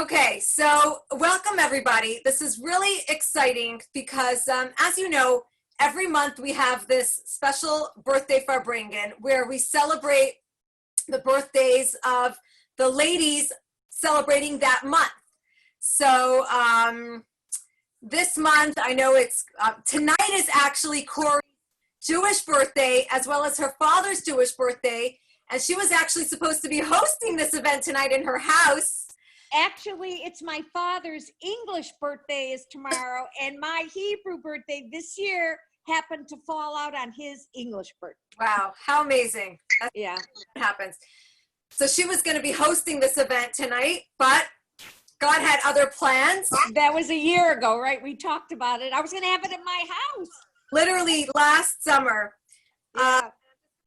Okay, so welcome everybody. This is really exciting because as you know, every month we have this special birthday farbringen where we celebrate the birthdays of the ladies celebrating that month. So this month, I know it's, tonight is actually Corey's Jewish birthday as well as her father's Jewish birthday. And she was actually supposed to be hosting this event tonight in her house. Actually, it's my father's English birthday is tomorrow, and my Hebrew birthday this year happened to fall out on his English birthday. Wow, how amazing. That's yeah. What happens. So she was going to be hosting this event tonight, but God had other plans. That was a year ago, right? We talked about it. I was going to have it at my house. Literally last summer. Yeah.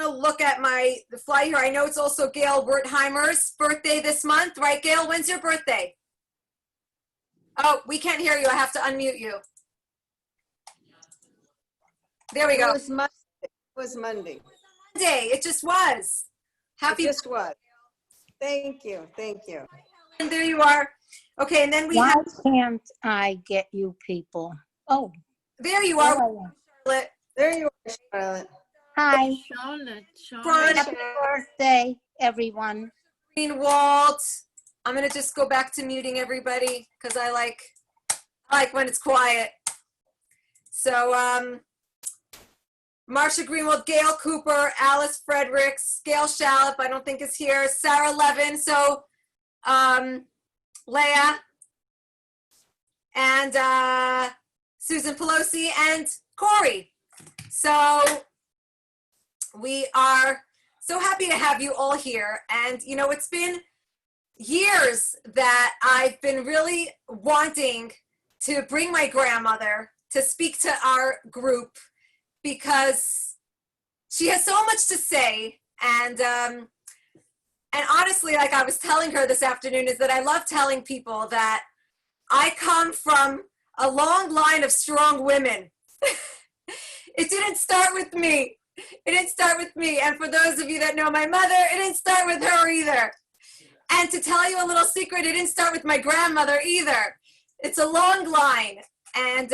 Look at the fly here. I know it's also Gail Wertheimer's birthday this month, right, Gail? When's your birthday? Oh, we can't hear you. I have to unmute you. There we go. It was Monday. It was Monday. Monday. It just was. Happy. It just was. Thank you. Thank you. And there you are. Okay, and then we Why have. can't I get you people? Oh, There you are, Charlotte. There you are, Charlotte. hi. Brian Happy birthday, everyone. Greenwald. I'm gonna just go back to muting everybody because I like when it's quiet. So Marsha Greenwald, Gail Cooper, Alice Fredericks, Gail Shallop, I don't think is here, Sarah Levin, so Leah, and Susan Pelosi, and Corey. So we are so happy to have you all here. And, you know, it's been years that I've been really wanting to bring my grandmother to speak to our group because she has so much to say. And honestly, like I was telling her this afternoon, is that I love telling people that I come from a long line of strong women. It didn't start with me. It didn't start with me. And for those of you that know my mother, it didn't start with her either. And to tell you a little secret, it didn't start with my grandmother either. It's a long line. And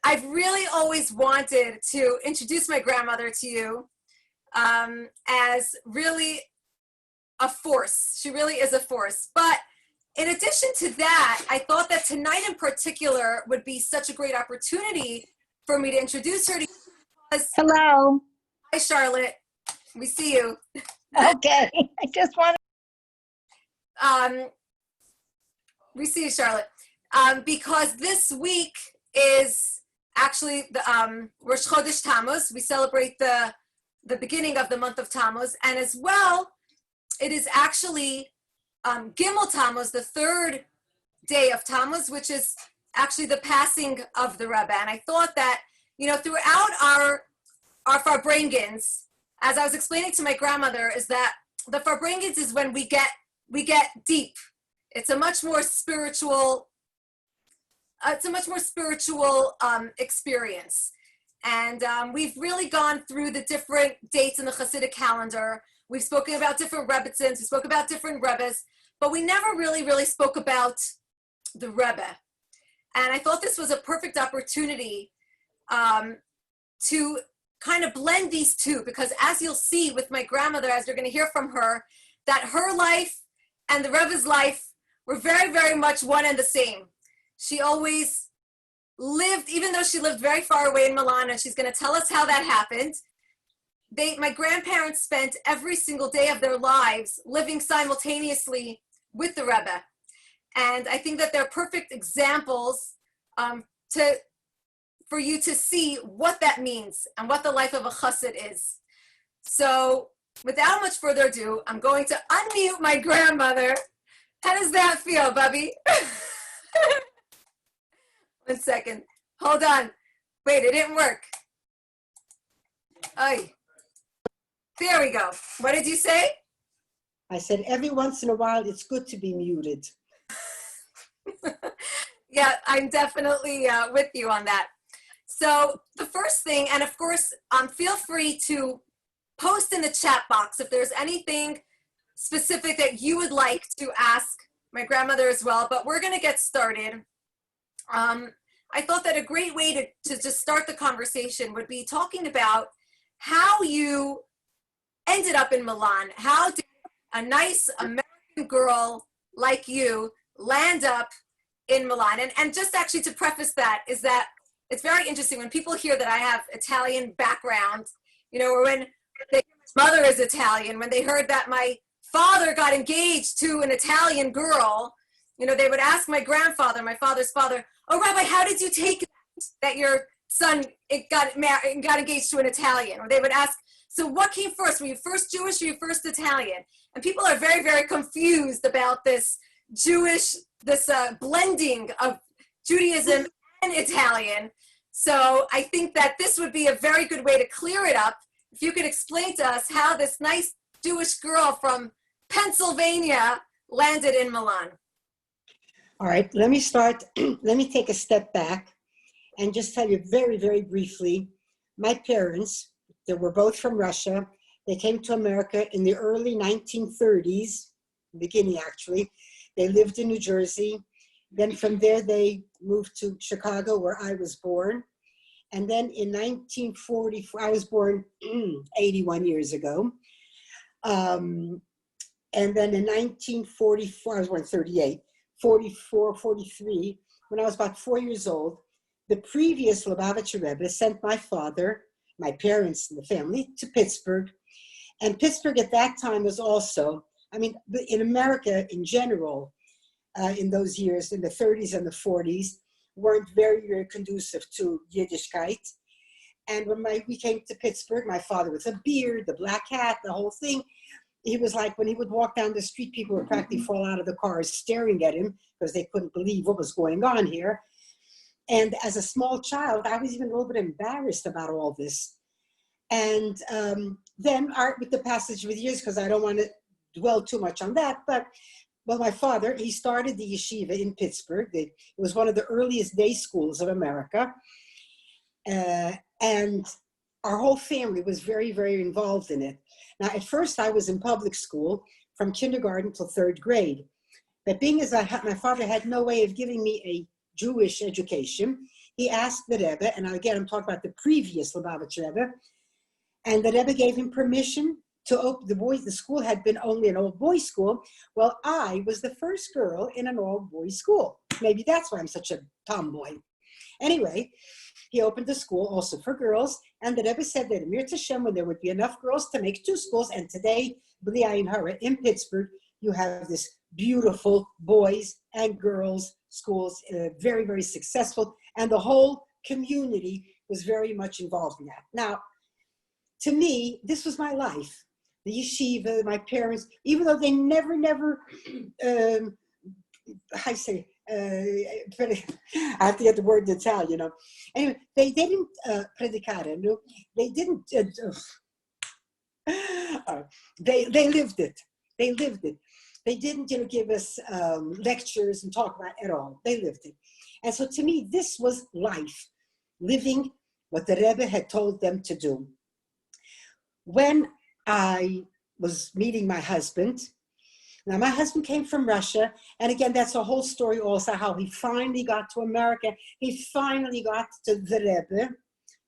I've really always wanted to introduce my grandmother to you as really a force. She really is a force. But in addition to that, I thought that tonight in particular would be such a great opportunity for me to introduce her to you. Hello. Hi, Charlotte. We see you. Okay. I just want We see you, Charlotte. Because this week is actually the Rosh Chodesh Tammuz. We celebrate the beginning of the month of Tammuz, and as well, it is actually Gimel Tammuz, the third day of Tammuz, which is actually the passing of the Rebbe. And I thought that, you know, throughout our farbringens, as I was explaining to my grandmother, is that the farbringens is when we get deep. It's a much more spiritual. Experience, and we've really gone through the different dates in the Hasidic calendar. We've spoken about different Rebbitzins, we spoke about different Rebbes, but we never really spoke about the Rebbe. And I thought this was a perfect opportunity to kind of blend these two, because as you'll see with my grandmother, as you're going to hear from her, that her life and the Rebbe's life were very, very much one and the same. She always lived, even though she lived very far away in Milan, and she's going to tell us how that happened. My grandparents spent every single day of their lives living simultaneously with the Rebbe. And I think that they're perfect examples for you to see what that means and what the life of a chassid is. So without much further ado, I'm going to unmute my grandmother. How does that feel, Bubby? 1 second. Hold on. Wait, it didn't work. Ay. There we go. What did you say? I said every once in a while it's good to be muted. Yeah, I'm definitely with you on that. So the first thing, and of course, feel free to post in the chat box if there's anything specific that you would like to ask my grandmother as well, but we're going to get started. I thought that a great way to just start the conversation would be talking about how you ended up in Milan. How did a nice American girl like you land up in Milan? And just actually to preface that is that it's very interesting when people hear that I have Italian background, you know, or when my mother is Italian, when they heard that my father got engaged to an Italian girl, you know, they would ask my grandfather, my father's father, "Oh, Rabbi, how did you take that your son got engaged to an Italian?" Or they would ask, "So what came first? Were you first Jewish or you first Italian?" And people are very, very confused about this blending of Judaism and Italian. So I think that this would be a very good way to clear it up. If you could explain to us how this nice Jewish girl from Pennsylvania landed in Milan. All right, let me start. Let me take a step back and just tell you very, very briefly. My parents, they were both from Russia. They came to America in the early 1930s, beginning actually. They lived in New Jersey. Then from there, they moved to Chicago, where I was born. And then in 1944, I was born 81 years ago. And then in 1944, I was born 38, 44, 43, when I was about 4 years old, the previous Lubavitcher Rebbe sent my father, my parents and the family to Pittsburgh. And Pittsburgh at that time was also, I mean, in America in general, in those years, in the 30s and the 40s, weren't very, very conducive to Yiddishkeit. And when we came to Pittsburgh, my father with a beard, the black hat, the whole thing, he was like, when he would walk down the street, people would practically fall out of the cars staring at him because they couldn't believe what was going on here. And as a small child, I was even a little bit embarrassed about all this. And then with the passage of the years, because I don't want to dwell too much on that, but well, my father, he started the yeshiva in Pittsburgh. It was one of the earliest day schools of America. And our whole family was very, very involved in it. Now, at first, I was in public school from kindergarten till third grade. But being as my father had no way of giving me a Jewish education, he asked the Rebbe, and again, I'm talking about the previous Lubavitcher Rebbe, and the Rebbe gave him permission to open the school had been only an all-boys school. Well, I was the first girl in an all-boys school. Maybe that's why I'm such a tomboy. Anyway, he opened the school also for girls, and the Rebbe said that Mir Tashem, when there would be enough girls to make two schools, and today, B'li Ayin Hara, in Pittsburgh, you have this beautiful boys and girls schools, very, very successful, and the whole community was very much involved in that. Now, to me, this was my life. The yeshiva, my parents, even though they never, I say, I have to get the word in Italian, you know. Anyway, they didn't predicare, no? They didn't, they lived it. They lived it. They didn't, you know, give us lectures and talk about it at all. They lived it. And so to me, this was life, living what the Rebbe had told them to do. When I was meeting my husband, now my husband came from Russia, and again, that's a whole story also, how he finally got to America. He finally got to the Rebbe,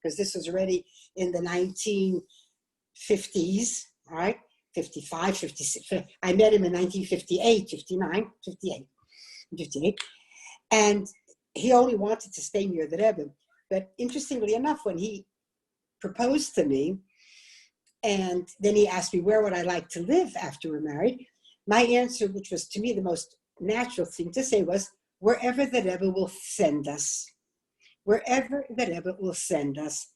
because this was already in the 1950s, all right? 55, 56. I met him in 1958, 59, 58, 58. And he only wanted to stay near the Rebbe. But interestingly enough, when he proposed to me, and then he asked me where would I like to live after we're married, my answer, which was to me the most natural thing to say, was wherever the Rebbe will send us. Wherever the Rebbe will send us.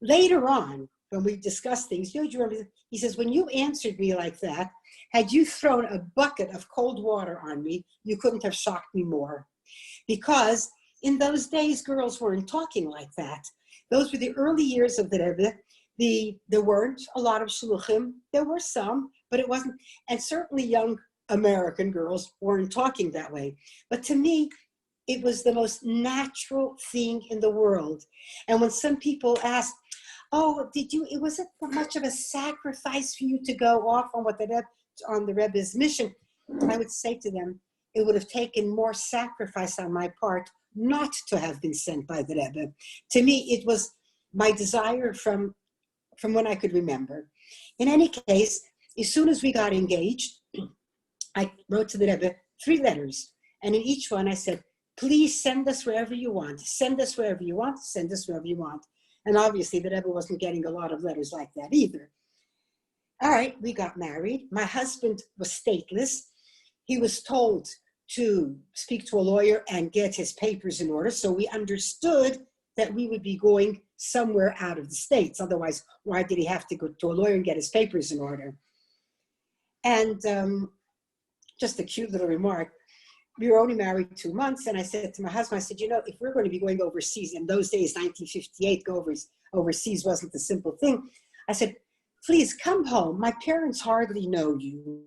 Later on, when we discussed things, you know, he says, when you answered me like that, had you thrown a bucket of cold water on me, you couldn't have shocked me more. Because in those days, girls weren't talking like that. Those were the early years of the Rebbe. There weren't a lot of shluchim. There were some, but it wasn't, and certainly young American girls weren't talking that way. But to me, it was the most natural thing in the world. And when some people asked, oh, was it much of a sacrifice for you to go off on the Rebbe's mission? I would say to them, it would have taken more sacrifice on my part not to have been sent by the Rebbe. To me, it was my desire from when I could remember. In any case, as soon as we got engaged, I wrote to the Rebbe 3 letters. And in each one I said, please send us wherever you want. Send us wherever you want. Send us wherever you want. And obviously the Rebbe wasn't getting a lot of letters like that either. All right, we got married. My husband was stateless. He was told to speak to a lawyer and get his papers in order. So we understood that we would be going somewhere out of the States. Otherwise, why did he have to go to a lawyer and get his papers in order? And just a cute little remark. We were only married 2 months, and I said to my husband, I said, you know, if we're going to be going overseas, in those days, 1958, go overseas wasn't a simple thing. I said, please come home. My parents hardly know you.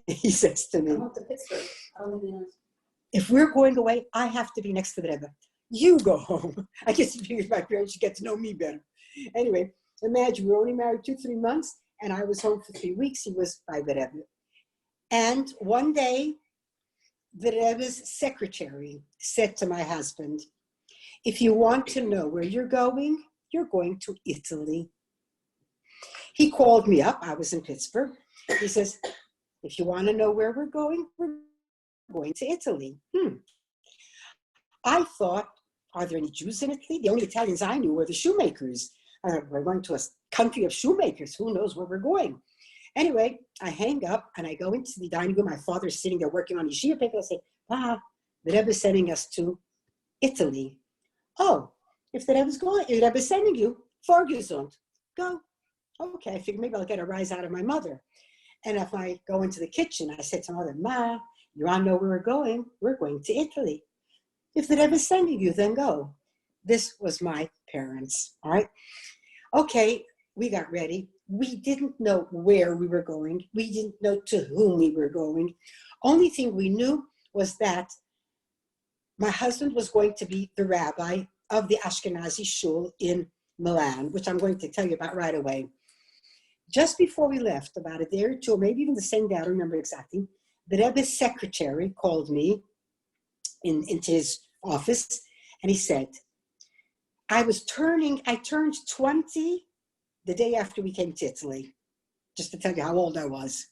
He says to me, if we're going away, I have to be next to the Rebbe. You go home. I guess he figured my parents should get to know me better. Anyway, imagine we were only married 2-3 months, and I was home for 3 weeks. He was by the Rebbe. And one day, the Rebbe's secretary said to my husband, if you want to know where you're going to Italy. He called me up. I was in Pittsburgh. He says, if you want to know where we're going to Italy. I thought, are there any Jews in Italy? The only Italians I knew were the shoemakers. We're going to a country of shoemakers. Who knows where we're going? Anyway, I hang up and I go into the dining room. My father's sitting there working on yeshiva paper. I say, the Rebbe's sending us to Italy. Oh, if the Rebbe's sending you, vorgesund, go. Okay, I figured maybe I'll get a rise out of my mother. And if I go into the kitchen, I said to mother, Ma, you want to know where we're going? We're going to Italy. If the Rebbe's sending you, then go. This was my parents, all right? Okay, we got ready. We didn't know where we were going. We didn't know to whom we were going. Only thing we knew was that my husband was going to be the rabbi of the Ashkenazi shul in Milan, which I'm going to tell you about right away. Just before we left, about a day or two, or maybe even the same day, I don't remember exactly, the Rebbe's secretary called me into his office, and he said, I turned 20 the day after we came to Italy, just to tell you how old I was.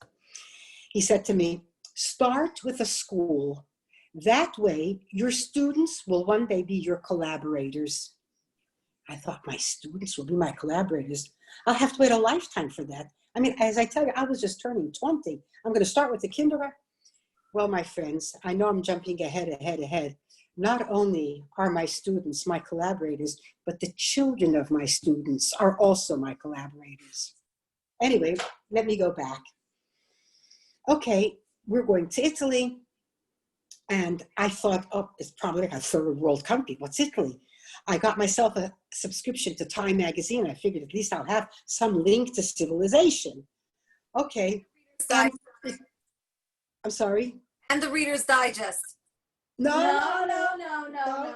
He said to me, start with a school. That way, your students will one day be your collaborators. I thought, my students will be my collaborators. I'll have to wait a lifetime for that. I mean, as I tell you, I was just turning 20. I'm going to start with the kindergarten. Well, my friends, I know I'm jumping ahead. Not only are my students my collaborators, but the children of my students are also my collaborators. Anyway, let me go back. Okay, we're going to Italy. And I thought, oh, it's probably like a third world country. What's Italy? I got myself a subscription to Time magazine. I figured at least I'll have some link to civilization. Okay. I'm sorry? And the Reader's Digest. No.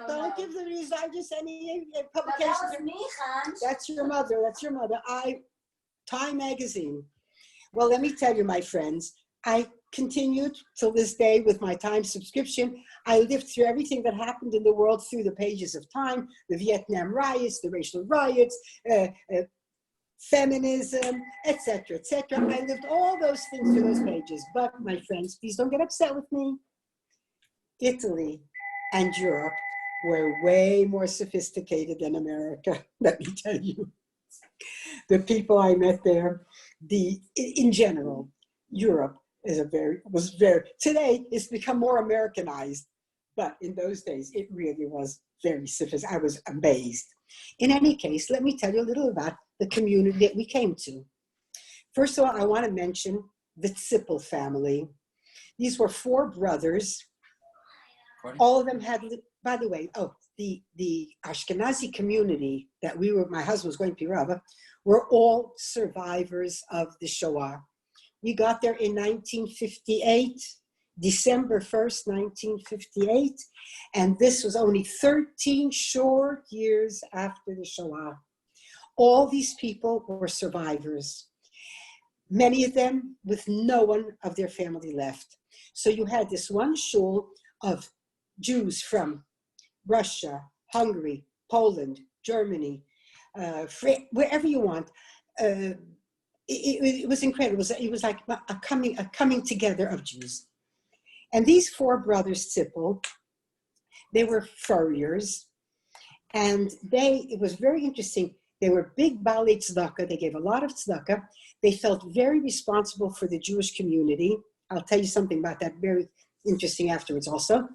Don't give the Reader's Digest any publications. That was me, Hans. That's your mother. Time magazine. Well, let me tell you, my friends, I continued till this day with my Time subscription. I lived through everything that happened in the world through the pages of Time, the Vietnam riots, the racial riots, feminism, etc., etc. I lived all those things through those pages. But my friends, please don't get upset with me. Italy and Europe were way more sophisticated than America, let me tell you. The people I met there, in general, Europe was very, today it's become more Americanized, but in those days it really was very sophisticated. I was amazed. In any case, let me tell you a little about the community that we came to. First of all, I want to mention the Zippel family. These were 4 brothers. All of them had, by the way, the Ashkenazi community that my husband was going to be rabbi, were all survivors of the Shoah. We got there in 1958, December 1st, 1958, and this was only 13 short years after the Shoah. All these people were survivors, many of them with no one of their family left. So you had this one shul of Jews from Russia, Hungary, Poland, Germany, wherever you want. It was incredible. It was like a coming together of Jews. And these four brothers, Zippel, they were furriers, and it was very interesting. They were big Baalei Tzedakah. They gave a lot of tzedakah. They felt very responsible for the Jewish community. I'll tell you something about that, very interesting afterwards also.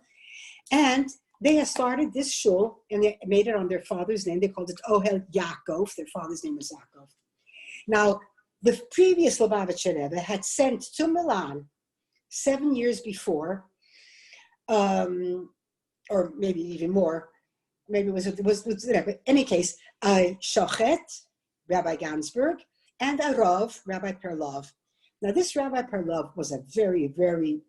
And they had started this shul, and they made it on their father's name. They called it Ohel Yaakov. Their father's name was Yaakov. Now, the previous Lubavitcher Rebbe had sent to Milan 7 years before, or maybe even more, maybe it was whatever. In any case, a Shochet, Rabbi Gansberg, and a Rav, Rabbi Perlov. Now, this Rabbi Perlov was a very, very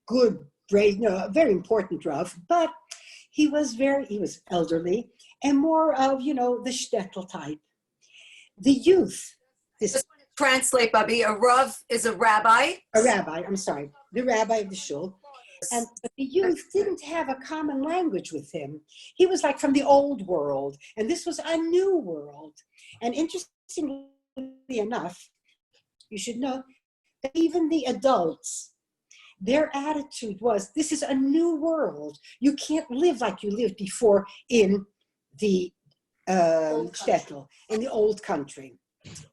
good, brave, very important Rav, but he was elderly and more of, the shtetl type. The youth. Just want to translate, Bubby. A Rav is a rabbi. A rabbi, I'm sorry, the rabbi of the shul. But the youth didn't have a common language with him. He was like from the old world, and this was a new world. And interestingly enough, you should know that even the adults, their attitude was, this is a new world. You can't live like you lived before in the shtetl, in the old country.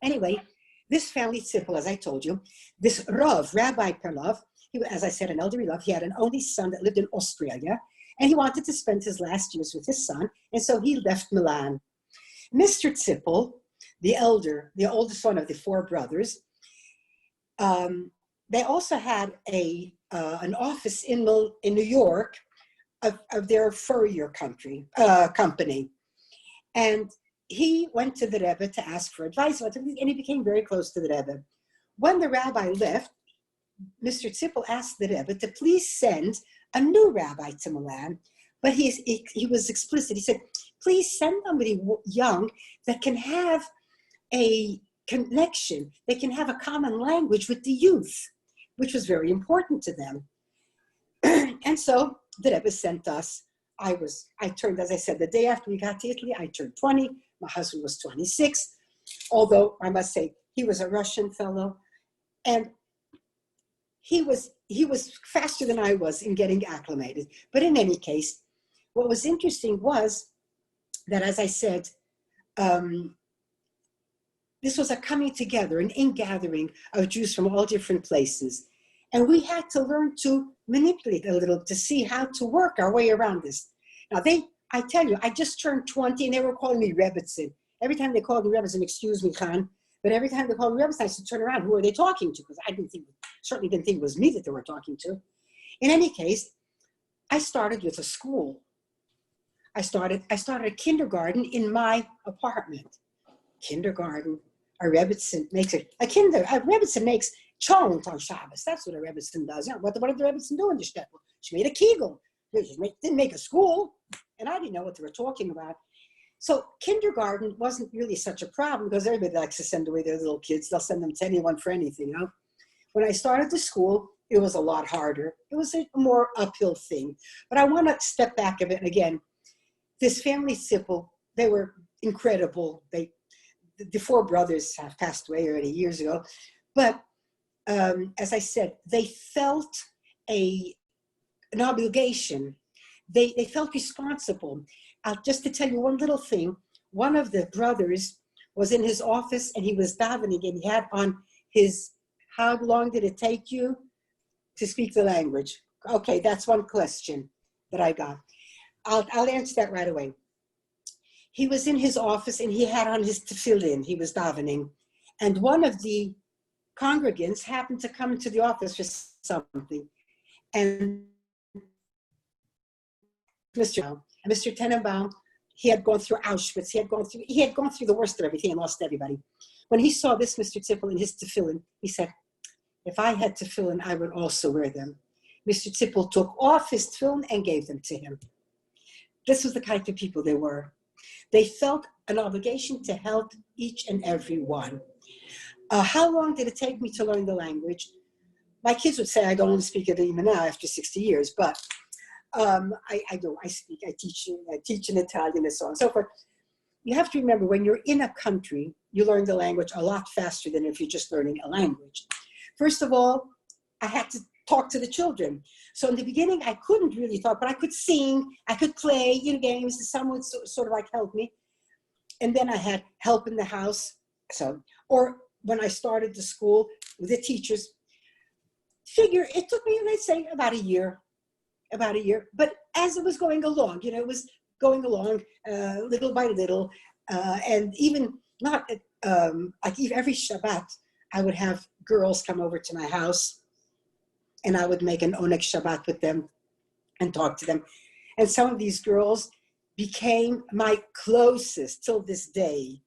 Anyway, this family, Zippel, as I told you, this Rav, Rabbi Perlov, he, as I said, an elderly Rav, he had an only son that lived in Australia, and he wanted to spend his last years with his son, and so he left Milan. Mr. Zippel, the oldest one of the four brothers, they also had an office in New York of their furrier company. And he went to the Rebbe to ask for advice, and he became very close to the Rebbe. When the rabbi left, Mr. Zippel asked the Rebbe to please send a new rabbi to Milan, but he was explicit. He said, please send somebody young that can have a connection, they can have a common language with the youth, which was very important to them. And so the Rebbe sent us. I turned, as I said, the day after we got to Italy, I turned 20. My husband was 26, although I must say he was a Russian fellow, and he was faster than I was in getting acclimated. But in any case, what was interesting was that, as I said, this was a coming together, an ingathering of Jews from all different places. And we had to learn to manipulate a little to see how to work our way around this. Now, I tell you, I just turned 20 and they were calling me Rebbitzin. Every time they called me Rebbitzin, excuse me, Khan, but every time they called me Rebbitzin, I used to turn around, who are they talking to? Because I certainly didn't think it was me that they were talking to. In any case, I started with a school. I started a kindergarten in my apartment. Kindergarten, a Rebbitzin makes a Rebbitzin makes chont on Shabbos. That's what a Rebbitzin does. What did the Rebbitzin do in the shtetl? She made a kegel. Didn't make a school, and I didn't know what they were talking about. So kindergarten wasn't really such a problem because everybody likes to send away their little kids. They'll send them to anyone for anything, When I started the school, it was a lot harder. It was a more uphill thing. But I want to step back a bit. And again, this family, Zippel, they were incredible. The four brothers have passed away already years ago. But as I said, they felt an obligation. They felt responsible. Just to tell you one little thing, one of the brothers was in his office and he was davening and he had on his, how long did it take you to speak the language? Okay, that's one question that I got. I'll answer that right away. He was in his office and he had on his tefillin, he was davening. And one of the congregants happened to come into the office for something. And Mr. Tenenbaum, he had gone through Auschwitz. He had gone through the worst of everything and lost everybody. When he saw this Mr. Zippel in his tefillin, he said, if I had tefillin, I would also wear them. Mr. Zippel took off his tefillin and gave them to him. This was the kind of people they were. They felt an obligation to help each and every one. How long did it take me to learn the language? my kids would say I don't speak it even now after 60 years, but I do. I speak. I teach in Italian and so on and so forth. You have to remember, when you're in a country, you learn the language a lot faster than if you're just learning a language. First of all, I had to talk to the children. So in the beginning, I couldn't really talk, but I could sing, I could play, games. Someone would sort of like help me. And then I had help in the house. So, or when I started the school with the teachers, it took me, let's say, about a year. But as it was going along, it was going along little by little. And even not, like every Shabbat, I would have girls come over to my house and I would make an Oneg Shabbat with them and talk to them. And some of these girls became my closest till this day.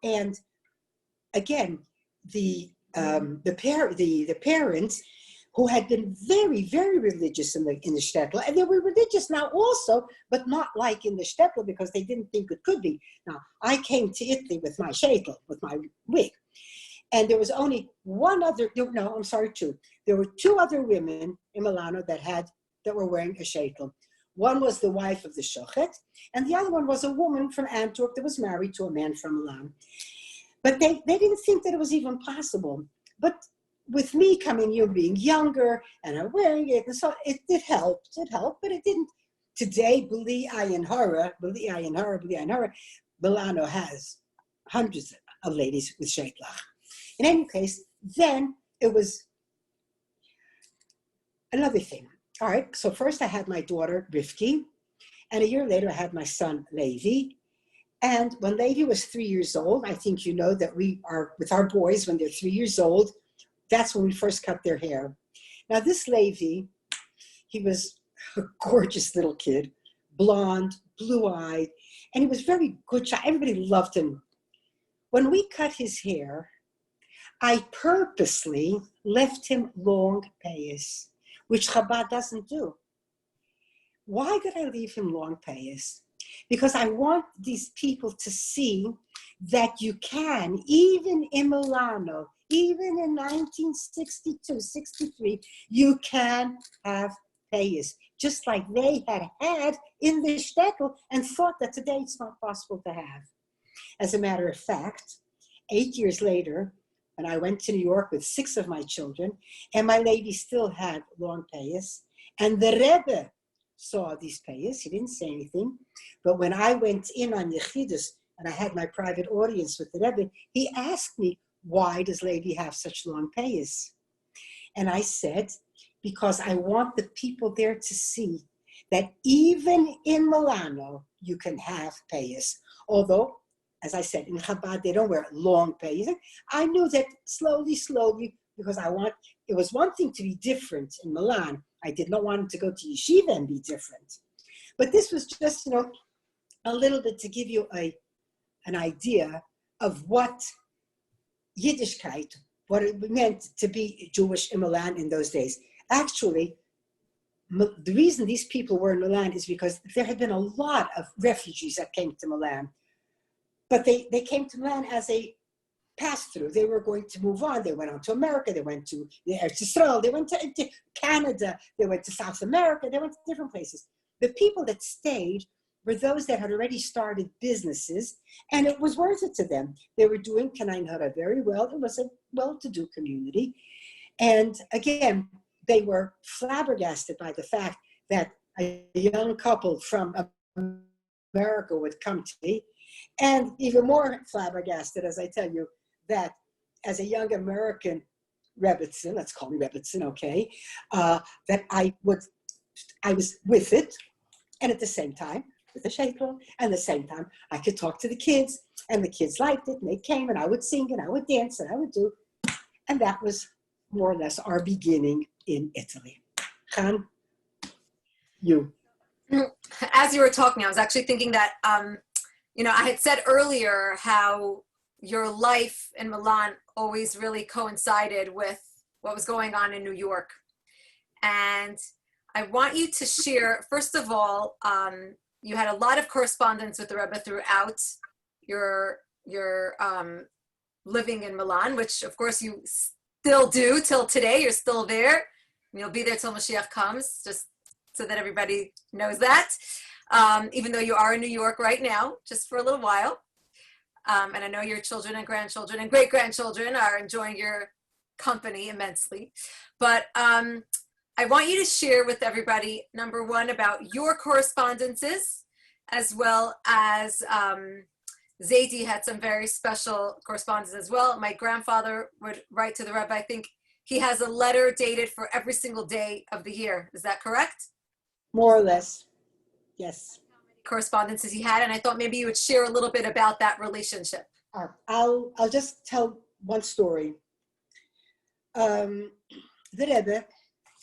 And again, the parents who had been very, very religious in the shtetl, and they were religious now also, but not like in the shtetl because they didn't think it could be. Now, I came to Italy with my shtetl, with my wig, and there was only two. There were two other women in Milano that were wearing a shtetl. One was the wife of the shochet, and the other one was a woman from Antwerp that was married to a man from Milan. But they didn't think that it was even possible. But with me being younger and I'm wearing it, and so it helped, but it didn't. Today, B'li Ayin Hara, Milano has hundreds of ladies with sheitlach. In any case, then it was another thing. All right, so first I had my daughter, Rivki, and a year later I had my son, Levi. And when Levi was 3 years old, I think you know that we are, with our boys, when they're 3 years old, that's when we first cut their hair. Now this Levi, he was a gorgeous little kid, blonde, blue-eyed, and he was very good. Everybody loved him. When we cut his hair, I purposely left him long payas, which Chabad doesn't do. Why did I leave him long payas? Because I want these people to see that you can, even in Milano, even in 1962, 63, you can have payas, just like they had in the shtetl and thought that today it's not possible to have. As a matter of fact, 8 years later, when I went to New York with 6 of my children, and my lady still had long payas, and the Rebbe saw these payas, he didn't say anything, but when I went in on Yechidus and I had my private audience with the Rebbe, he asked me, why does Levi have such long payas? And I said, because I want the people there to see that even in Milano, you can have payas. Although, as I said, in Chabad, they don't wear long payas. I knew that slowly, because it was one thing to be different in Milan. I did not want him to go to yeshiva and be different. But this was just, a little bit to give you an idea of what Yiddishkeit, what it meant to be Jewish in Milan in those days. Actually, the reason these people were in Milan is because there had been a lot of refugees that came to Milan. But they came to Milan as a pass-through. They were going to move on. They went on to America. They went to Israel. They went to Canada. They went to South America. They went to different places. The people that stayed were those that had already started businesses, and it was worth it to them. They were doing Kanain Hara very well. It was a well-to-do community. And again, they were flabbergasted by the fact that a young couple from America would come to me, and even more flabbergasted, as I tell you, that as a young American Rebbitzin, let's call me Rebbitzin, okay, that I was with it, and at the same time, with the sheitel, and at the same time, I could talk to the kids, and the kids liked it, and they came, and I would sing, and I would dance, and I would do, and that was more or less our beginning in Italy. Khan, you. As you were talking, I was actually thinking that, I had said earlier how your life in Milan always really coincided with what was going on in New York. And I want you to share, first of all, you had a lot of correspondence with the Rebbe throughout your living in Milan, which of course you still do till today. You're still there. You'll be there till Mashiach comes, just so that everybody knows that. Even though you are in New York right now, just for a little while. And I know your children and grandchildren and great-grandchildren are enjoying your company immensely. But I want you to share with everybody, number one, about your correspondences, as well as Zaidi had some very special correspondence as well. My grandfather would write to the Rebbe. I think he has a letter dated for every single day of the year. Is that correct? More or less, yes. Correspondences he had, and I thought maybe you would share a little bit about that relationship. I'll just tell one story. The Rebbe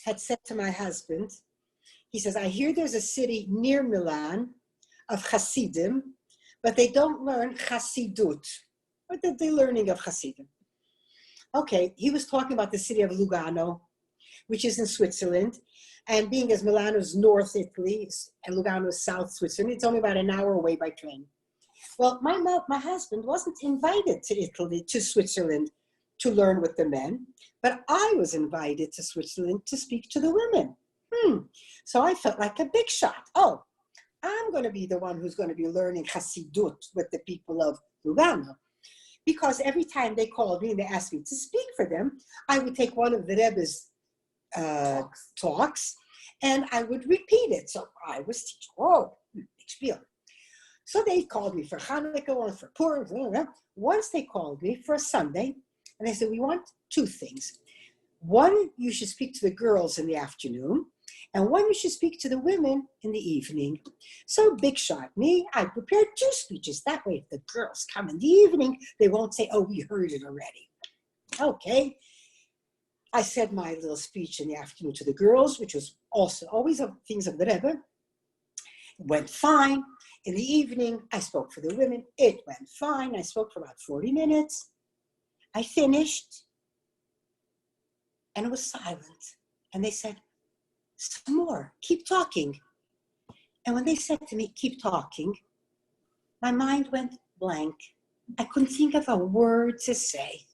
had said to my husband, he says, I hear there's a city near Milan of Hasidim, but they don't learn Hasidut. What are they learning of Hasidim? Okay, he was talking about the city of Lugano, which is in Switzerland. And being as Milano's North Italy and Lugano's South Switzerland, it's only about an hour away by train. Well, my husband wasn't invited to Italy, to Switzerland, to learn with the men, but I was invited to Switzerland to speak to the women. So I felt like a big shot. Oh, I'm going to be the one who's going to be learning Hasidut with the people of Lugano. Because every time they called me and they asked me to speak for them, I would take one of the Rebbe's talks and I would repeat it. So I was teaching, big spiel. So they called me for Hanukkah, one for Purim. Once they called me for a Sunday, and they said, we want two things. One, you should speak to the girls in the afternoon, and one, you should speak to the women in the evening. So big shot me, I prepared two speeches. That way, if the girls come in the evening, they won't say, oh, we heard it already. Okay. I said my little speech in the afternoon to the girls, which was also always of things of the Rebbe. It went fine. In the evening, I spoke for the women. It went fine. I spoke for about 40 minutes. I finished, and it was silent. And they said, some more, keep talking. And when they said to me, keep talking, my mind went blank. I couldn't think of a word to say.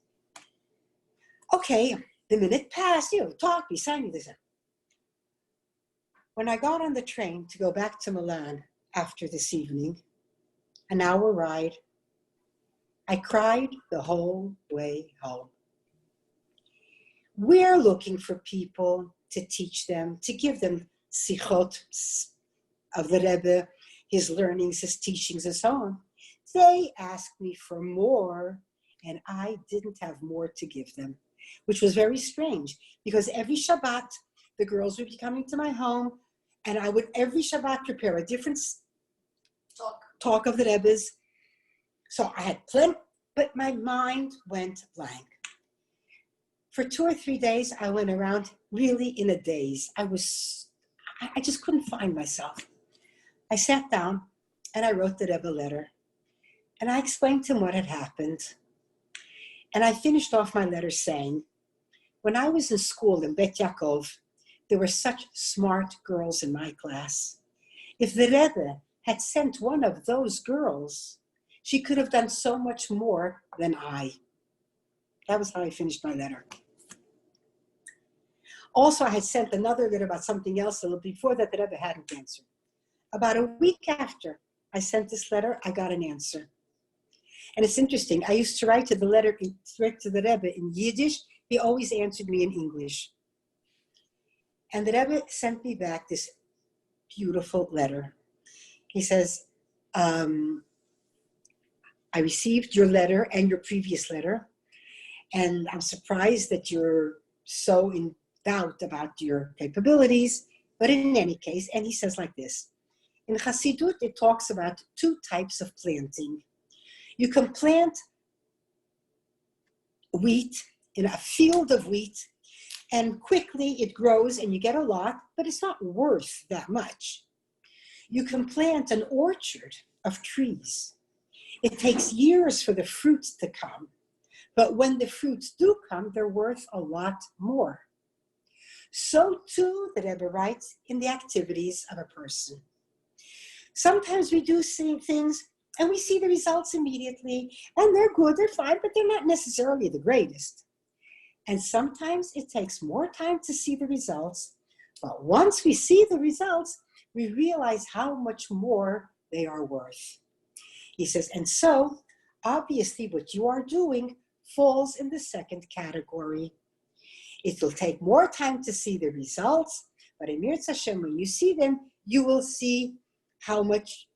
Okay. The minute passed, talk, beside me, this. When I got on the train to go back to Milan after this evening, an hour ride, I cried the whole way home. We're looking for people to teach them, to give them sichot of the Rebbe, his learnings, his teachings, and so on. They asked me for more, and I didn't have more to give them, which was very strange, because every Shabbat, the girls would be coming to my home, and I would every Shabbat prepare a different talk of the Rebbe's. So I had plenty, but my mind went blank. For 2 or 3 days, I went around really in a daze. I just couldn't find myself. I sat down, and I wrote the Rebbe a letter, and I explained to him what had happened. And I finished off my letter saying, when I was in school in Bet Yaakov, there were such smart girls in my class. If the Rebbe had sent one of those girls, she could have done so much more than I. That was how I finished my letter. Also, I had sent another letter about something else a little before that the Rebbe hadn't answered. About a week after I sent this letter, I got an answer. And it's interesting. I used to write to the Rebbe in Yiddish. He always answered me in English. And the Rebbe sent me back this beautiful letter. He says, I received your letter and your previous letter, and I'm surprised that you're so in doubt about your capabilities. But in any case, and he says like this, in Hasidut, it talks about 2 types of planting. You can plant wheat in a field of wheat, and quickly it grows and you get a lot, but it's not worth that much. You can plant an orchard of trees. It takes years for the fruits to come, but when the fruits do come, they're worth a lot more. So too, the Rebbe writes, in the activities of a person. Sometimes we do things and we see the results immediately, and they're good, they're fine, but they're not necessarily the greatest. And sometimes it takes more time to see the results, but once we see the results, we realize how much more they are worth. He says, and so obviously what you are doing falls in the second category. It will take more time to see the results, but in Mirz Hashem, when you see them, you will see how much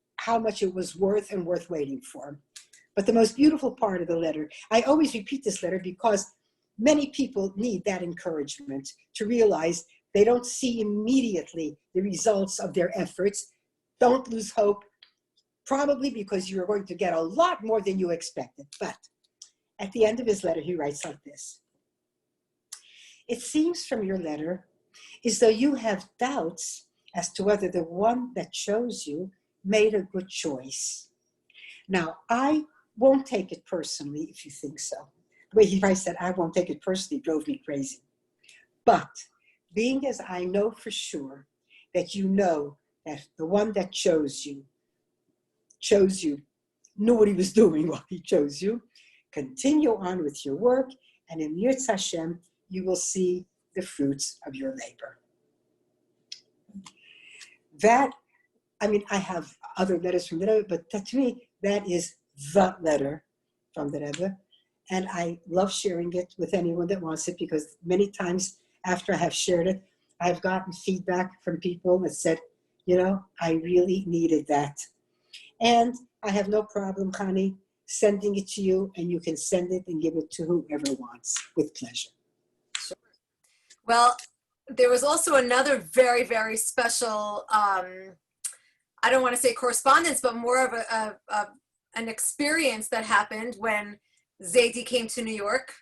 it was worth and worth waiting for. But the most beautiful part of the letter, I always repeat this letter because many people need that encouragement to realize they don't see immediately the results of their efforts. Don't lose hope, probably because you're going to get a lot more than you expected. But at the end of his letter, he writes like this. It seems from your letter as though you have doubts as to whether the one that chose you made a good choice. Now, I won't take it personally if you think so. The way he writes that, I won't take it personally, drove me crazy. But being as I know for sure that you know that the one that chose you, knew what he was doing while he chose you, continue on with your work, and in Mirz Hashem, you will see the fruits of your labor. That, I mean, I have other letters from the Rebbe, but to me, that is the letter from the Rebbe. And I love sharing it with anyone that wants it, because many times after I have shared it, I've gotten feedback from people that said, you know, I really needed that. And I have no problem, Khani, sending it to you, and you can send it and give it to whoever wants with pleasure. Well, there was also another very, very special, I don't want to say correspondence, but more of an experience that happened when Zaidi came to New York.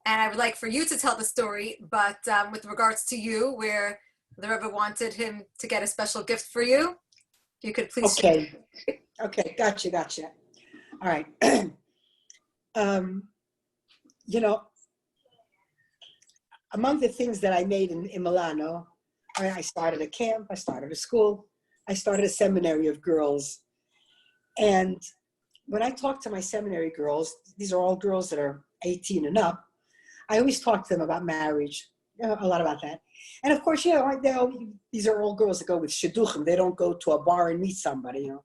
And I would like for you to tell the story, but with regards to you, where the Rebbe wanted him to get a special gift for you, if you could please. Okay, gotcha. All right. You know, among the things that I made in Milano, I started a camp, I started a school, I started a seminary of girls. And when I talk to my seminary girls, these are all girls that are 18 and up, I always talk to them about marriage, a lot about that. And of course, you know, these are all girls that go with shidduchim. They don't go to a bar and meet somebody, you know.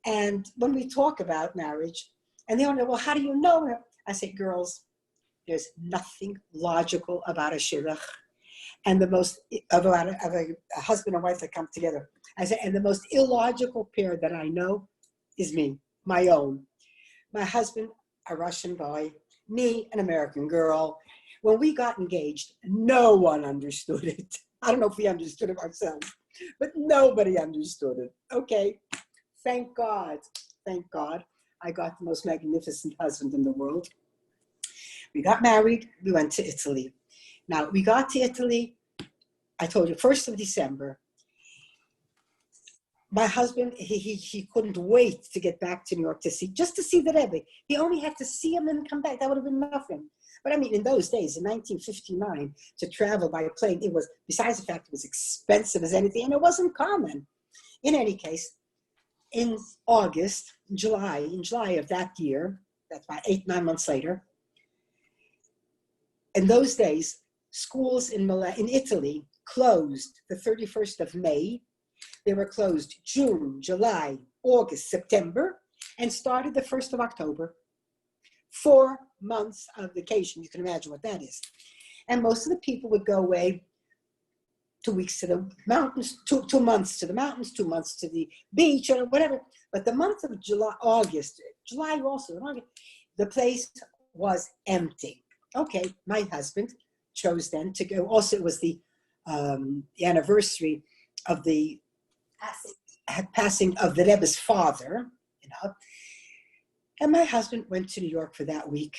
And when we talk about marriage, and they don't know, well, how do you know? I say, girls, there's nothing logical about a shidduch, and the most about a husband and wife that come together. I say, and the most illogical pair that I know is me, my own. My husband, a Russian boy, me, an American girl. When we got engaged, no one understood it. I don't know if we understood it ourselves, but nobody understood it. Okay, thank God, I got the most magnificent husband in the world. We got married, we went to Italy. Now, we got to Italy, I told you, 1st of December. My husband, he couldn't wait to get back to New York to see the Rebbe. He only had to see him and come back. That would have been nothing. But I mean, in those days, in 1959, to travel by plane, it was, besides the fact it was expensive as anything, and it wasn't common. In any case, in July of that year, that's about 8-9 months later, in those days, schools in Italy closed the 31st of May. They were closed June, July, August, September, and started the 1st of October. 4 months of vacation. You can imagine what that is. And most of the people would go away 2 weeks to the mountains, 2 months to the mountains, 2 months to the beach, or whatever. But the month of July also, the place was empty. Okay, my husband chose then to go. Also, it was the anniversary of the passing of the Rebbe's father, you know. And my husband went to New York for that week.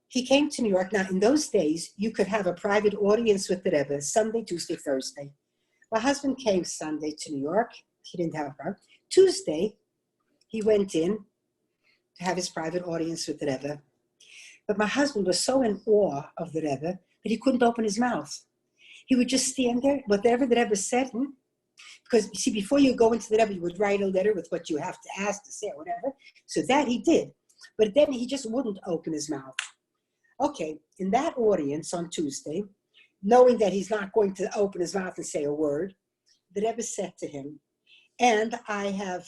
He came to New York. Now, in those days, you could have a private audience with the Rebbe Sunday, Tuesday, Thursday. My husband came Sunday to New York. He didn't have a problem. Tuesday, he went in to have his private audience with the Rebbe. But my husband was so in awe of the Rebbe that he couldn't open his mouth. He would just stand there, whatever the Rebbe said, because you see, before you go into the Rebbe, you would write a letter with what you have to ask to say or whatever. So that he did. But then he just wouldn't open his mouth. Okay, in that audience on Tuesday, knowing that he's not going to open his mouth and say a word, the Rebbe said to him, and I have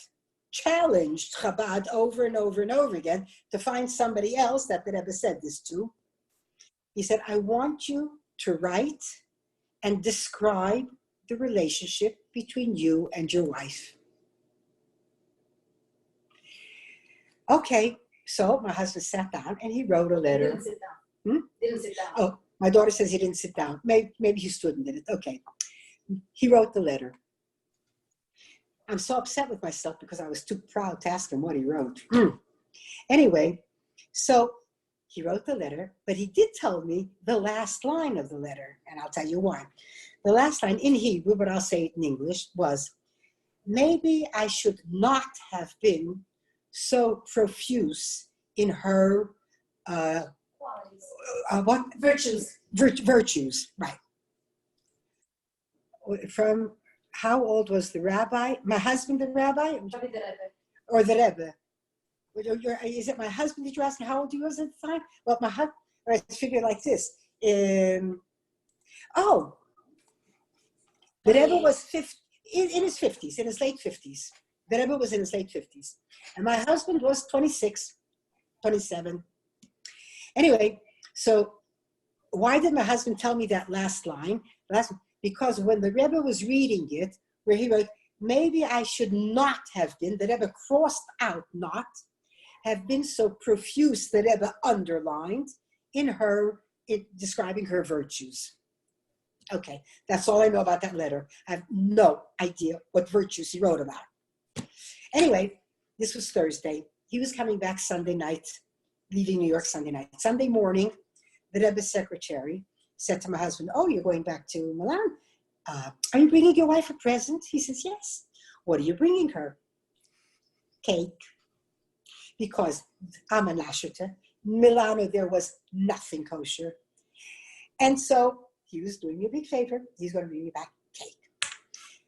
challenged Chabad over and over and over again to find somebody else that the Rebbe said this to. He said, I want you to write and describe the relationship between you and your wife. Okay, so my husband sat down and he wrote a letter. He didn't sit down. Didn't sit down. Oh, my daughter says he didn't sit down. Maybe he stood and did it. Okay. He wrote the letter. I'm so upset with myself because I was too proud to ask him what he wrote. Anyway, so he wrote the letter, but he did tell me the last line of the letter, and I'll tell you why. The last line in Hebrew, but I'll say it in English, was, maybe I should not have been so profuse in her what? Virtues. Virtues, right. From how old was the rabbi? My husband, the rabbi? Probably the Rebbe. Or the Rebbe? Is it my husband that you're asking how old he was at the time? Well, my husband, I figured like this. The Rebbe was in his 50s, in his late 50s. The Rebbe was in his late 50s. And my husband was 26, 27. Anyway, so why did my husband tell me that last line? Because when the Rebbe was reading it, where he wrote, maybe I should not have been, the Rebbe crossed out not, have been so profuse, the Rebbe underlined in describing her virtues. Okay, that's all I know about that letter. I have no idea what virtues he wrote about. Anyway, this was Thursday. He was coming back Sunday night, leaving New York Sunday night. Sunday morning, the Rebbe's secretary said to my husband, oh, you're going back to Milan? Are you bringing your wife a present? He says, yes. What are you bringing her? Cake. Because I'm a Nashita. Milano, there was nothing kosher. And so he was doing me a big favor. He's going to bring me back cake.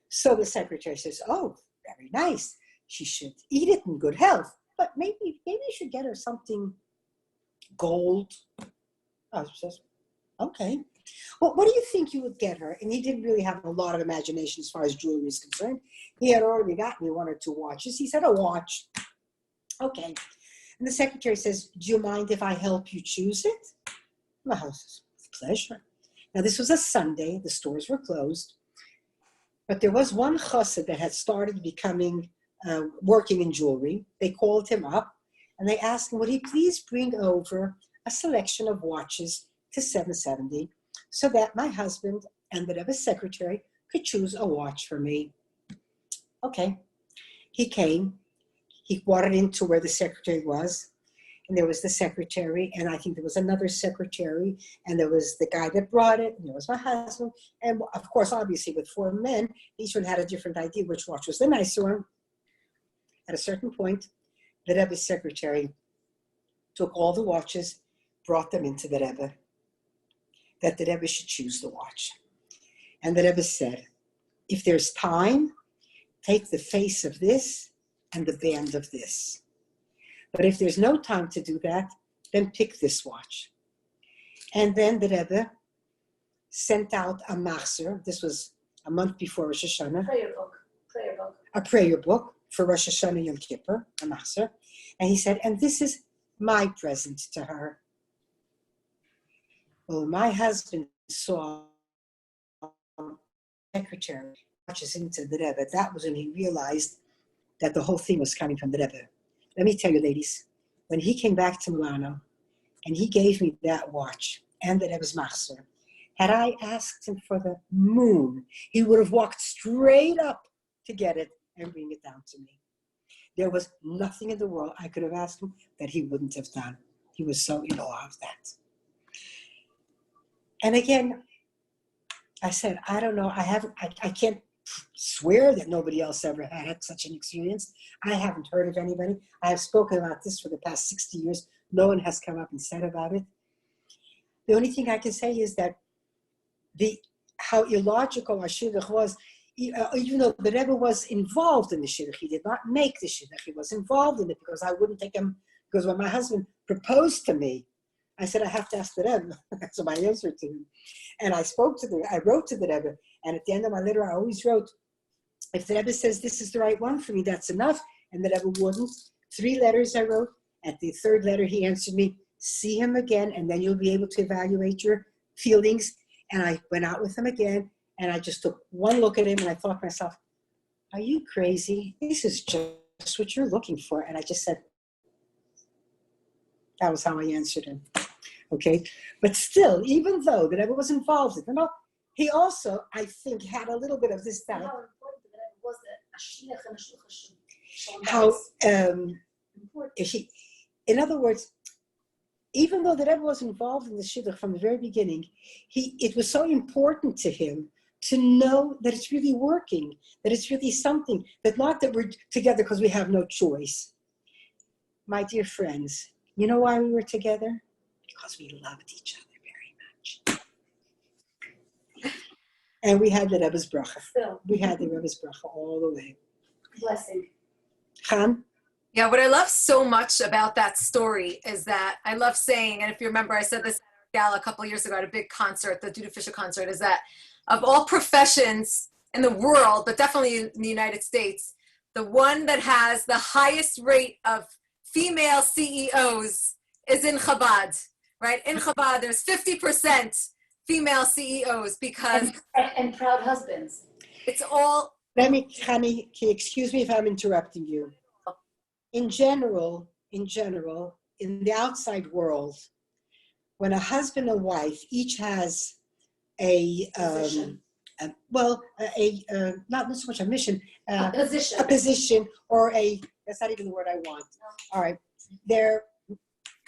So the secretary says, oh, very nice. She should eat it in good health. But maybe you should get her something gold. I says, okay. Well, what do you think you would get her? And he didn't really have a lot of imagination as far as jewelry is concerned. He had already gotten me 1 or 2 watches. He said, a watch. Okay. And the secretary says, do you mind if I help you choose it? My house says, with pleasure. Now, this was a Sunday. The stores were closed. But there was one chassid that had started working in jewelry. They called him up and they asked him, would he please bring over a selection of watches to 770 so that my husband and the Rebbe's secretary could choose a watch for me. Okay. He came. He brought it into where the secretary was. And there was the secretary, and I think there was another secretary, and there was the guy that brought it, and there was my husband. And of course, obviously, with 4 men, each one had a different idea which watch was the nicer one. At a certain point, the Rebbe's secretary took all the watches, brought them into the Rebbe, that the Rebbe should choose the watch. And the Rebbe said, if there's time, take the face of this and the band of this. But if there's no time to do that, then pick this watch. And then the Rebbe sent out a machzer. This was a month before Rosh Hashanah. Prayer book. A prayer book for Rosh Hashanah Yom Kippur, a machzer. And he said, and this is my present to her. Well, my husband saw secretary watches into the Rebbe. That was when he realized that the whole thing was coming from the Rebbe. Let me tell you, ladies, when he came back to Milano and he gave me that watch and the Rebbe's machzer, had I asked him for the moon, he would have walked straight up to get it and bring it down to me. There was nothing in the world I could have asked him that he wouldn't have done. He was so in awe of that. And again, I said, I don't know, I can't swear that nobody else ever had such an experience. I haven't heard of anybody. I have spoken about this for the past 60 years. No one has come up and said about it. The only thing I can say is that how illogical our shidduch was, even though the Rebbe was involved in the shidduch, he did not make the shidduch. He was involved in it because I wouldn't take him, because when my husband proposed to me, I said, I have to ask the Rebbe. That's my answer to him. And I wrote to the Rebbe. And at the end of my letter, I always wrote, if the Rebbe says this is the right one for me, that's enough. And the Rebbe wouldn't. 3 letters I wrote. At the 3rd letter, he answered me, see him again, and then you'll be able to evaluate your feelings. And I went out with him again, and I just took one look at him, and I thought to myself, are you crazy? This is just what you're looking for. And I just said, that was how I answered him. Okay? But still, even though the Rebbe was involved in it, he also, I think, had a little bit of this doubt. How important the Rebbe was the Ashliach and Ashlucha. How, in other words, even though the Rebbe was involved in the shidduch from the very beginning, it was so important to him to know that it's really working, that it's really something, that not that we're together because we have no choice. My dear friends, you know why we were together? Because we loved each other very much. And we had the Rebbe's bracha. Still, We had the Rebbe's bracha all the way. blessing. Han? Yeah, what I love so much about that story is that I love saying, and if you remember, I said this at our gala a couple of years ago at a big concert, the Judah Fisher concert, is that of all professions in the world, but definitely in the United States, the one that has the highest rate of female CEOs is in Chabad, right? In Chabad, there's 50% female CEOs because And proud husbands. it's all. Let me, Hani, excuse me if I'm interrupting you. In general, in the outside world, when a husband and wife each has Position. not so much a mission, A position. a position, or that's not even the word I want. All right,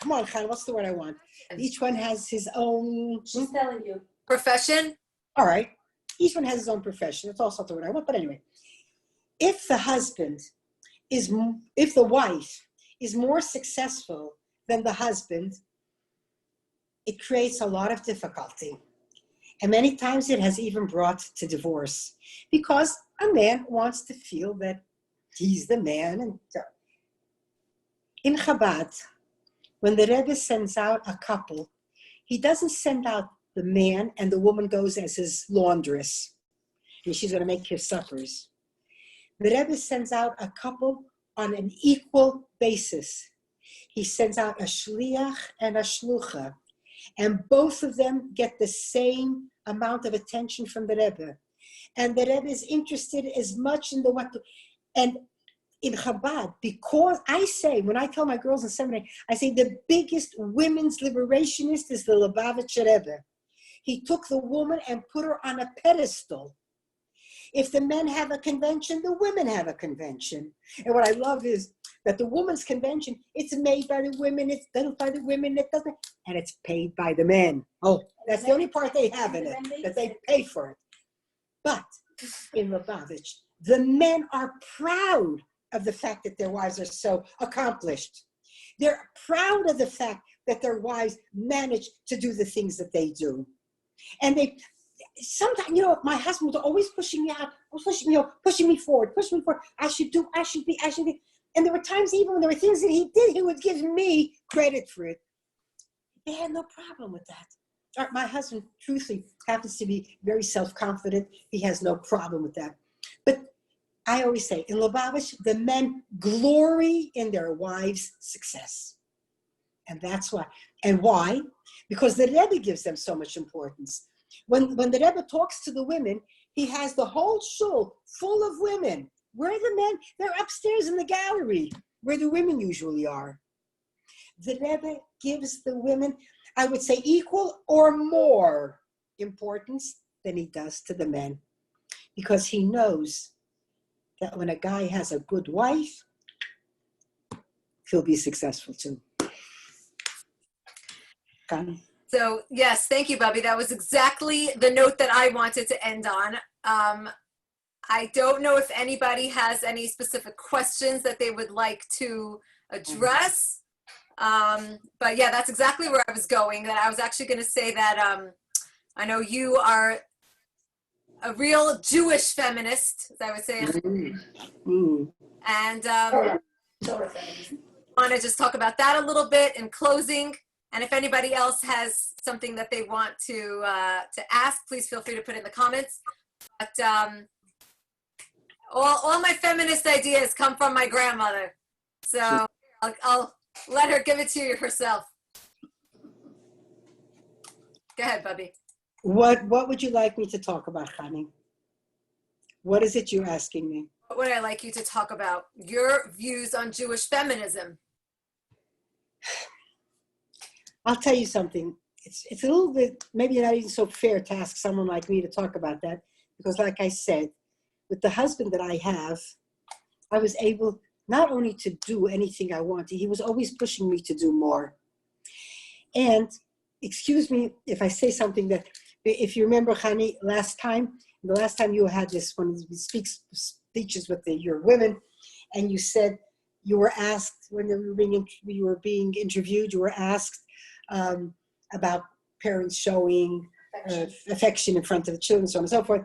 come on, Khan, what's the word I want? Each one has his own. She's telling you. Profession? All right, each one has his own profession. That's also not the word I want, but anyway. If the wife is more successful than the husband, it creates a lot of difficulty. And many times it has even brought to divorce because a man wants to feel that he's the man. And in Chabad, when the Rebbe sends out a couple, he doesn't send out the man and the woman goes as his laundress. And she's going to make his suppers. The Rebbe sends out a couple on an equal basis. He sends out a shliach and a shlucha, and both of them get the same amount of attention from the Rebbe. And the Rebbe is interested as much in and in Chabad, because I say, when I tell my girls in seminary, I say the biggest women's liberationist is the Lubavitcher Rebbe. He took the woman and put her on a pedestal. If the men have a convention, the women have a convention. And what I love is that the women's convention, it's made by the women, it's done by the women, and it's paid by the men. Oh, that's the only part they have in it, that they pay for it. But in Lubavitch, the men are proud of the fact that their wives are so accomplished. They're proud of the fact that their wives manage to do the things that they do. And sometimes, my husband was always pushing me out, pushing me forward. I should be. And there were times even when there were things that he did, he would give me credit for it. They had no problem with that. My husband, truthfully, happens to be very self-confident. He has no problem with that. But I always say, in Lubavitch, the men glory in their wives' success. And that's why. And why? Because the Rebbe gives them so much importance. When the Rebbe talks to the women, he has the whole shul full of women. Where are the men? They're upstairs in the gallery, where the women usually are. The Rebbe gives the women, I would say, equal or more importance than he does to the men. Because he knows that when a guy has a good wife, he'll be successful too. Connie? So yes, thank you, Bubby. That was exactly the note that I wanted to end on. I don't know if anybody has any specific questions that they would like to address. But yeah, that's exactly where I was going. That I was actually going to say that I know you are a real Jewish feminist, as I would say. And Torah feminist. want to just talk about that a little bit in closing. And if anybody else has something that they want to ask, please feel free to put in the comments. But all my feminist ideas come from my grandmother. So I'll let her give it to you herself. Go ahead, Bubby. What would you like me to talk about, Hani? What is it you're asking me? What would I like you to talk about? Your views on Jewish feminism. I'll tell you something. It's a little bit, maybe not even so fair to ask someone like me to talk about that, because like I said, with the husband that I have, I was able not only to do anything I wanted, he was always pushing me to do more. And excuse me if I say something that, if you remember, Hani, the last time you had this one, you speak speeches with your women, and you said you were asked when you were being interviewed, you were asked about parents showing affection in front of the children, so on and so forth.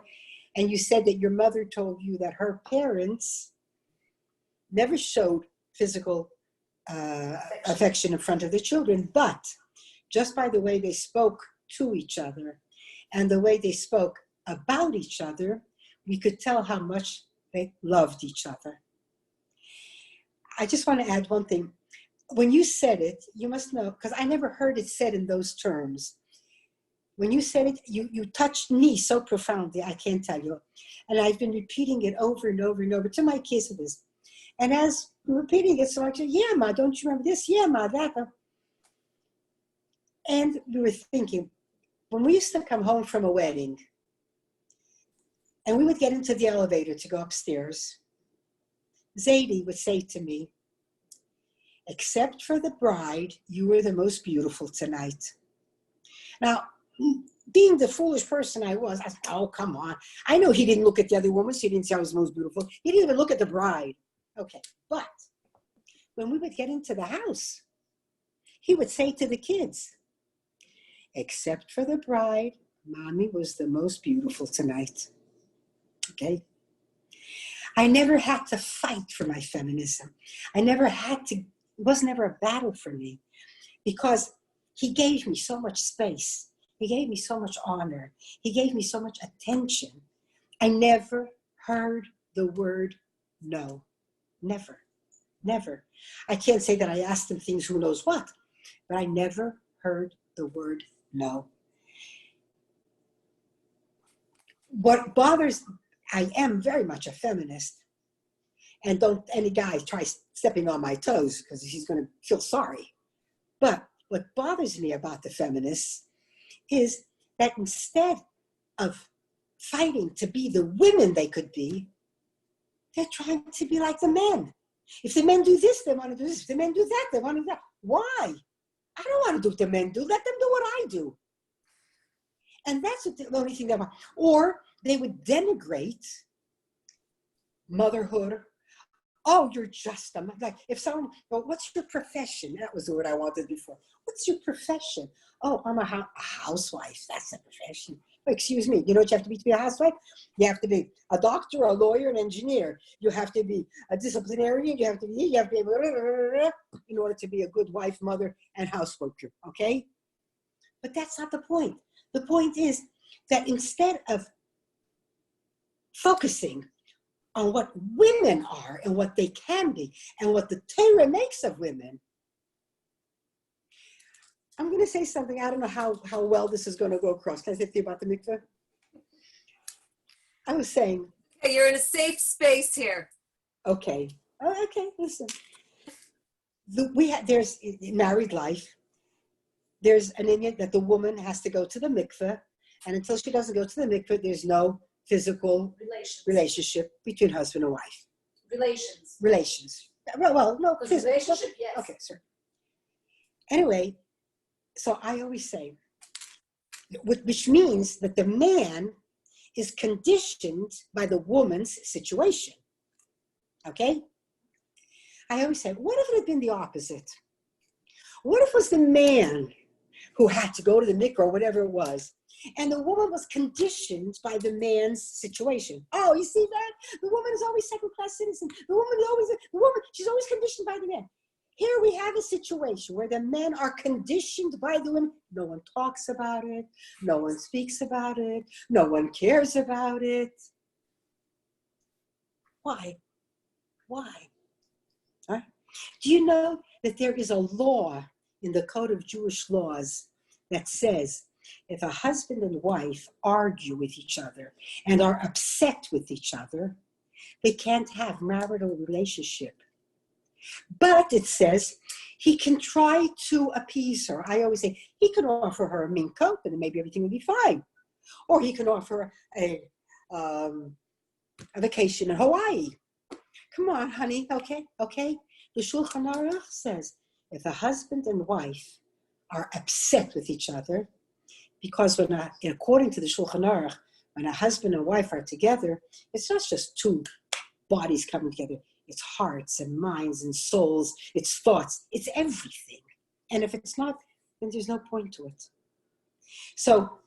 And you said that your mother told you that her parents never showed physical affection in front of the children, but just by the way they spoke to each other and the way they spoke about each other, we could tell how much they loved each other. I just want to add one thing. When you said it, you must know, because I never heard it said in those terms. When you said it, you touched me so profoundly, I can't tell you. And I've been repeating it over and over and over to my kids of this. And as repeating it, so I said, yeah, Ma, don't you remember this? Yeah, Ma, that. And we were thinking, when we used to come home from a wedding, and we would get into the elevator to go upstairs, Zadie would say to me, except for the bride, you were the most beautiful tonight. Now, being the foolish person I was, I said, oh, come on. I know he didn't look at the other woman, so he didn't say I was most beautiful. He didn't even look at the bride. Okay, but when we would get into the house, he would say to the kids, except for the bride, Mommy was the most beautiful tonight. Okay? I never had to fight for my feminism. I never had to, it was never a battle for me, because he gave me so much space. He gave me so much honor. He gave me so much attention. I never heard the word no. Never. Never. I can't say that I asked him things, who knows what, but I never heard the word no. What bothers, I am very much a feminist, and don't any guy try stepping on my toes, because he's going to feel sorry. But what bothers me about the feminists is that instead of fighting to be the women they could be, they're trying to be like the men. If the men do this, they want to do this. If the men do that, they want to do that. Why? I don't want to do what the men do. Let them do what I do. And that's the only thing they want. Or they would denigrate motherhood. Oh, you're just a mother. Like if someone, well, what's your profession? That was the word I wanted before. What's your profession? Oh, I'm a housewife. That's a profession. Excuse me. You know what you have to be a housewife? You have to be a doctor, a lawyer, an engineer. You have to be a disciplinarian. You have to be in order to be a good wife, mother, and houseworker. Okay? But that's not the point. The point is that instead of focusing on what women are and what they can be and what the Torah makes of women, I'm going to say something. I don't know how well this is going to go across. Can I say to you about the mikveh? I was saying. Okay, you're in a safe space here. Okay. Oh, okay, listen. There's married life. There's an Indian that the woman has to go to the mikveh, and until she doesn't go to the mikveh, there's no physical relationship between husband and wife. Relations. Well, no. Relationship, yes. Okay, sir. Anyway, so I always say, which means that the man is conditioned by the woman's situation. Okay? I always say, what if it had been the opposite? What if it was the man who had to go to the mikveh or whatever it was, and the woman was conditioned by the man's situation? Oh, you see that? The woman is always second-class citizen. She's always conditioned by the man. Here we have a situation where the men are conditioned by the women. No one talks about it. No one speaks about it. No one cares about it. Why? Why? Huh? Do you know that there is a law in the Code of Jewish Laws that says if a husband and wife argue with each other and are upset with each other, they can't have marital relationship. But it says he can try to appease her. I always say he can offer her a mink coat and maybe everything will be fine. Or he can offer a vacation in Hawaii. Come on, honey, okay? The Shulchan Aruch says if a husband and wife are upset with each other, because according to the Shulchan Aruch, when a husband and wife are together, it's not just two bodies coming together. It's hearts and minds and souls. It's thoughts. It's everything. And if it's not, then there's no point to it. So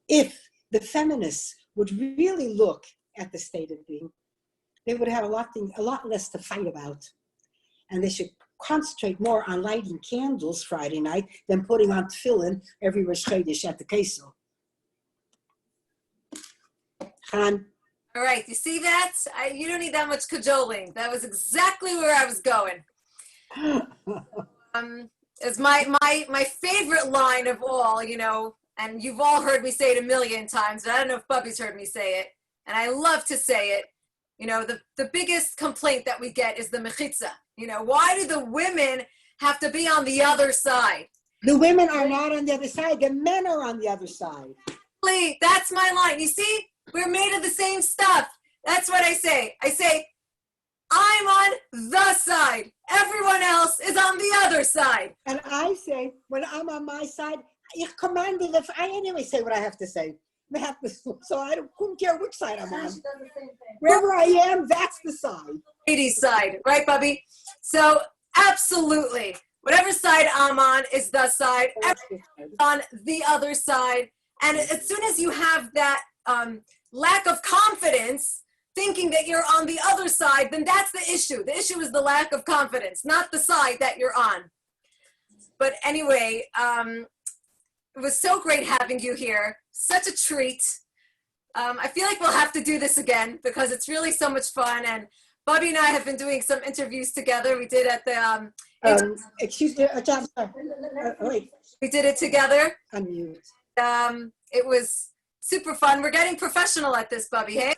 if the feminists would really look at the state of being, they would have a lot less to fight about. And they should concentrate more on lighting candles Friday night than putting on tefillin every Rosh Chodesh at the Kesel. Han? All right, you see that? You don't need that much cajoling. That was exactly where I was going. It's my favorite line of all, you know, and you've all heard me say it a million times, but I don't know if Bubby's heard me say it, and I love to say it. You know, the biggest complaint that we get is the mechitza. You know, why do the women have to be on the other side? The women are not on the other side. The men are on the other side. That's my line. You see, we're made of the same stuff. That's what I say. I say, I'm on the side. Everyone else is on the other side. And I say, when I'm on my side, I anyway say what I have to say. So I couldn't care which side I'm on. Wherever I am, that's the side. Ladies' side, right, Bubby? So absolutely, whatever side I'm on is the side. Everyone's on the other side. And as soon as you have that lack of confidence, thinking that you're on the other side, then that's the issue. The issue is the lack of confidence, not the side that you're on. But anyway, it was so great having you here. Such a treat. I feel like we'll have to do this again because it's really so much fun. And Bobby and I have been doing some interviews together. We did at the excuse me, wait. We did it together. Unmute. It was super fun. We're getting professional at this, Bobby. Hey.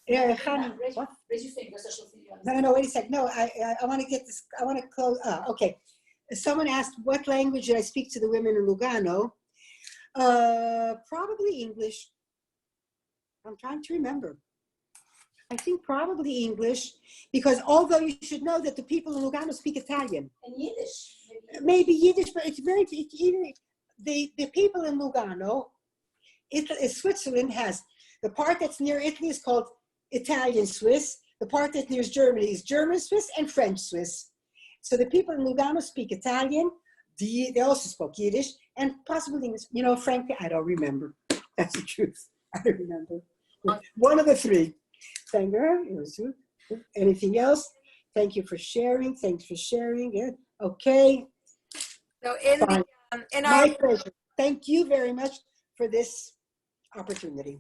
Yeah, Raise your finger so she'll see you. No, wait a sec. No, I want to get this. I want to close. Okay. Someone asked, what language did I speak to the women in Lugano? Probably English. I'm trying to remember. I think probably English, because although you should know that the people in Lugano speak Italian. And Yiddish. Maybe Yiddish, but it's very, the people in Lugano, Switzerland has, the part that's near Italy is called Italian Swiss. The part that's near Germany is German Swiss and French Swiss. So the people in Lugano speak Italian. They also spoke Yiddish and possibly English. You know, frankly, I don't remember. That's the truth. I don't remember. One of the three. Thank you. Anything else? Thank you for sharing. Thanks for sharing. Yeah. Okay. So in Fine. our My pleasure. Thank you very much for this opportunity.